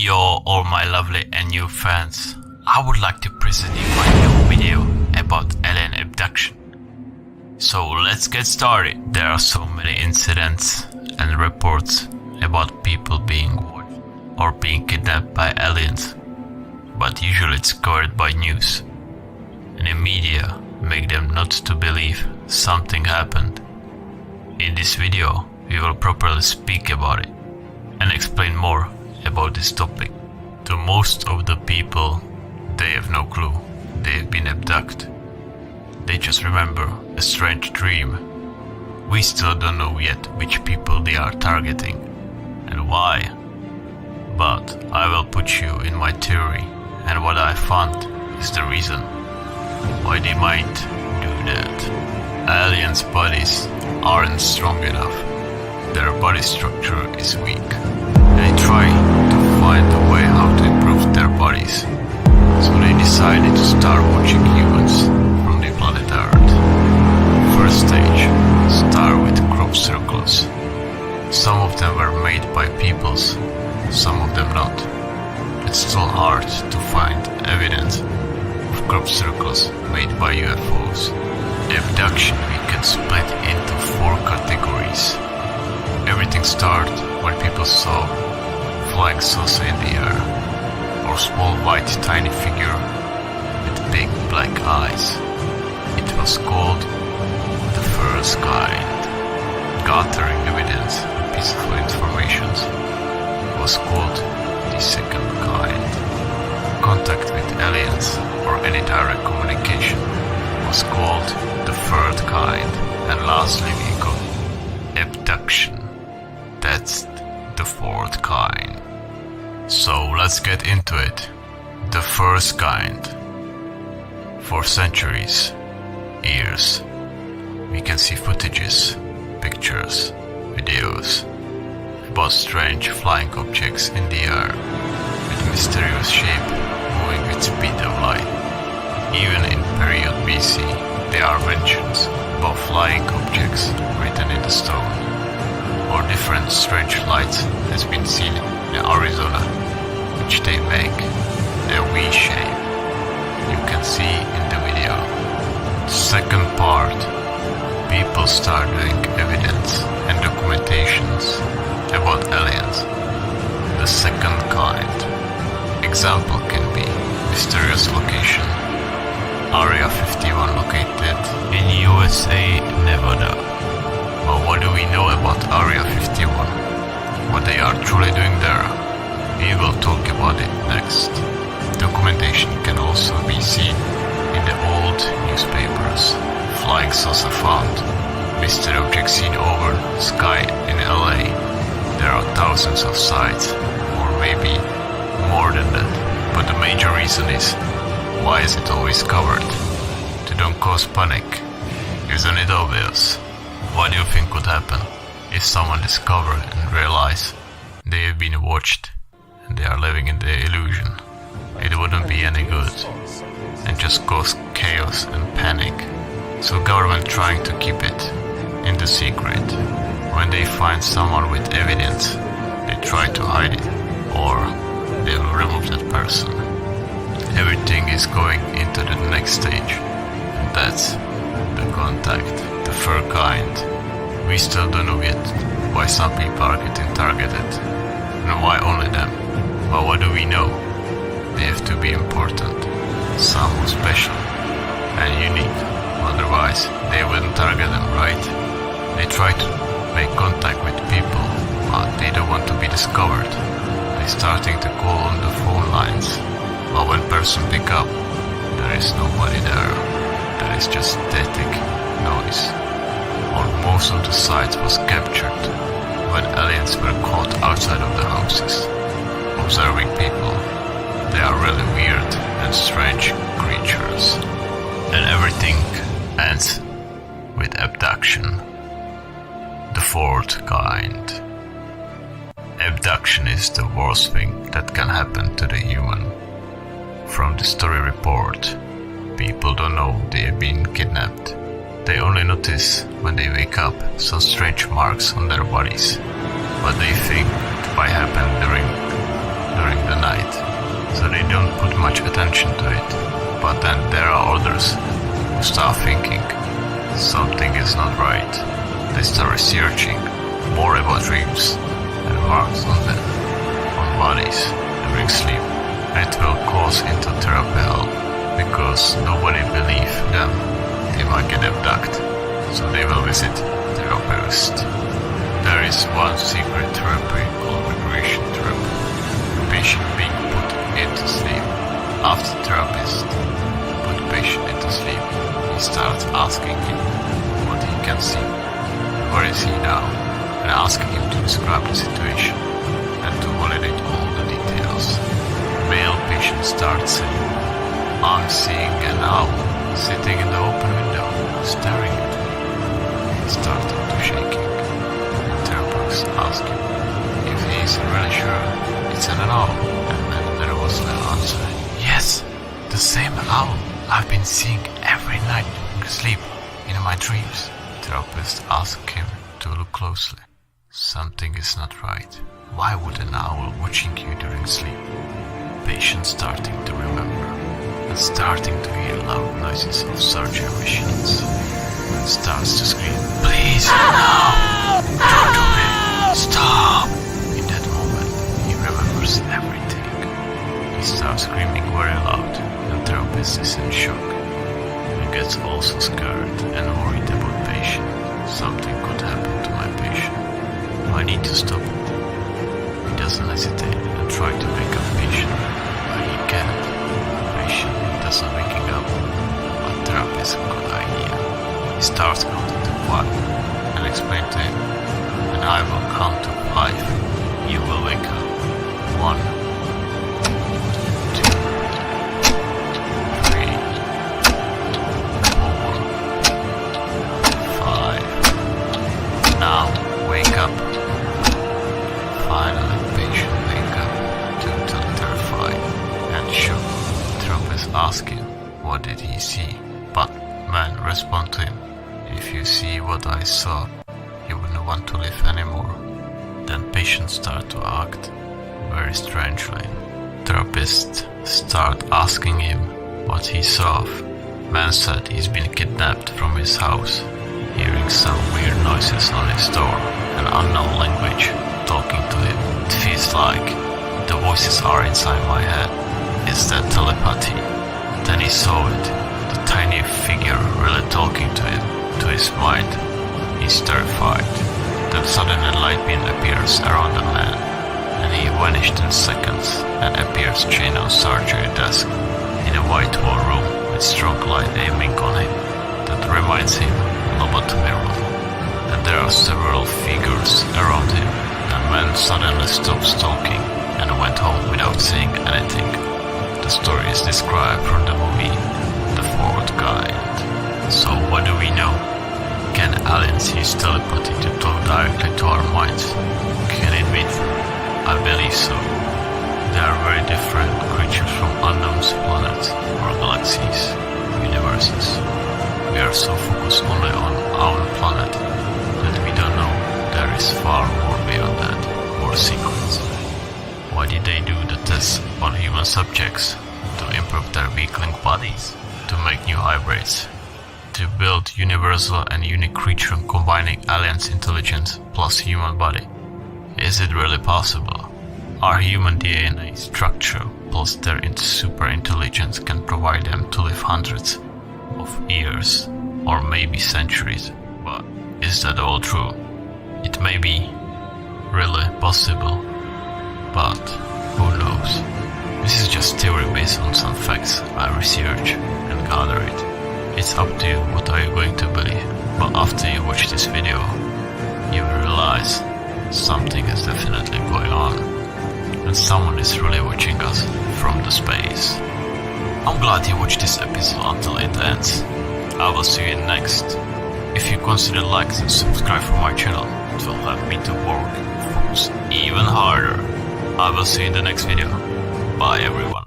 Yo, all my lovely and new fans, I would like to present you my new video about alien abduction. So let's get started. There are so many incidents and reports about people being watched or being kidnapped by aliens, but usually it's covered by news, and the media make them not to believe something happened. In this video, we will properly speak about it and explain more about this topic. To most of the people, they have no clue they've been abducted. They just remember a strange dream. We still don't know yet which people they are targeting and why. But I will put you in my theory, and what I found is the reason why they might do that. Aliens' bodies aren't strong enough. Their body structure is weak. They try to find a way how to improve their bodies, so they decided to start watching humans from the planet Earth. First stage start with crop circles. Some of them were made by peoples, some of them not. It's still hard to find evidence of crop circles made by UFOs. Abduction we can split into 4 categories. Everything started when people saw flying saucer in the air, or small white tiny figure with big black eyes. It was called the first kind. Gathering evidence and peaceful information was called the second kind. Contact with aliens or any direct communication was called the third kind. And lastly we got abduction. That's the 4th kind. So let's get into it. The first kind. For centuries, years, we can see footages, pictures, videos about strange flying objects in the air with mysterious shape moving with speed of light. Even in period BC, there are mentions about flying objects written in the stone, or different strange lights has been seen in Arizona, which they make a V shape. You can see in the video. The second part, people start doing evidence and documentations about aliens. The second kind. Example can be mysterious location, Area 51 located in USA, Nevada. But what do we know about Area 51? What they are truly doing there? We will talk about it next. Documentation can also be seen in the old newspapers. Flying saucer found. Mystery object seen over sky in LA. There are thousands of sites, or maybe more than that. But the major reason is, why is it always covered? To don't cause panic. Isn't it obvious? What do you think could happen if someone discovered and realized they have been watched and they are living in the illusion? It wouldn't be any good and just cause chaos and panic. So government trying to keep it in the secret. When they find someone with evidence, they try to hide it, or they will remove that person. Everything is going into the next stage, and that's the contact, the third kind. We still don't know yet why some people are getting targeted, and why only them. But what do we know? They have to be important, somehow special and unique, otherwise they wouldn't target them, right? They try to make contact with people, but they don't want to be discovered. They're starting to call on the phone lines, but when person pick up, there is nobody there. There is just static noise. Or most of the sites was captured when aliens were caught outside of the houses, observing people. They are really weird and strange creatures. And everything ends with abduction. The 4th kind. Abduction is the worst thing that can happen to the human. From the story report, people don't know they have been kidnapped. They only notice when they wake up some strange marks on their bodies, but they think it might happen during during the night, so they don't put much attention to it. But then there are others who start thinking something is not right. They start researching more about dreams and marks on them, on bodies during sleep. It will cause into therapy hell, because nobody believes them they might get abducted, so they will visit therapist. There is one secret therapy called regression therapy. The patient being put into sleep. After the therapist put the patient into sleep, he starts asking him what he can see. Where is he now? And asking him to describe the situation and to validate all the details. Male patient starts saying, I'm seeing an owl sitting in the open window, staring at me. He starts to shaking. The therapist asks him if he is really sure it's an owl, and then there was no answer. Yes, the same owl I've been seeing every night during sleep in my dreams. The therapist asked him to look closely. Something is not right. Why would an owl watching you during sleep? Patient starting to remember and starting to hear loud noises of surgery machines and starts to scream, please, no! Don't do it! Stop! In that moment, he remembers everything. He starts screaming very loud, and the therapist is in shock and gets also scared and worried about patient. Something could happen to my patient. I need to stop it. He doesn't hesitate and try to wake up patient, but he can't. Patient doesn't waking up, but therapist a good idea. He starts counting to 5 and explain to him, when I will count to 5, you will wake up. 1, 2, 3, 4, 5. Now wake up. Finally, patient wake up, totally terrified and shocked. Therapist asked him what did he see, but man respond to him, if you see what I saw, you wouldn't want to live anymore. Then patient start to act very strangely. Therapist start asking him what he saw. Man said he's been kidnapped from his house, hearing some weird noises on his door, an unknown language talking to him. It feels like the voices are inside my head. Is that telepathy? Then he saw it, the tiny figure really talking to him, to his mind. He's terrified. Then suddenly a light beam appears around the man, and he vanished in seconds and appears chained on surgery desk in a white wall room with strong light aiming on him. That reminds him lobotomy room. And there are several figures around him. The man suddenly stopped talking and went home without saying anything. The story is described from the movie The Fourth Kind. So what do we know? Can aliens use telepathy to talk directly to our minds? Can it be true? I believe so. They are very different creatures from unknown planets or galaxies, universes. We are so focused only on our planet that we don't know there is far more beyond that, more secrets. Why did they do the tests on human subjects? To improve their weakling bodies? To make new hybrids? To build universal and unique creature combining aliens' intelligence plus human body? Is it really possible? Our human DNA structure plus their super intelligence can provide them to live hundreds of years or maybe centuries. But is that all true? It may be really possible, but who knows? This is just theory based on some facts I research and gather it. It's up to you what are you going to believe, but after you watch this video, you will realize something is definitely going on, and someone is really watching us from the space. I'm glad you watched this episode until it ends. I will see you next. If you consider likes and subscribe for my channel, it will help me to work, focus even harder. I will see you in the next video. Bye everyone.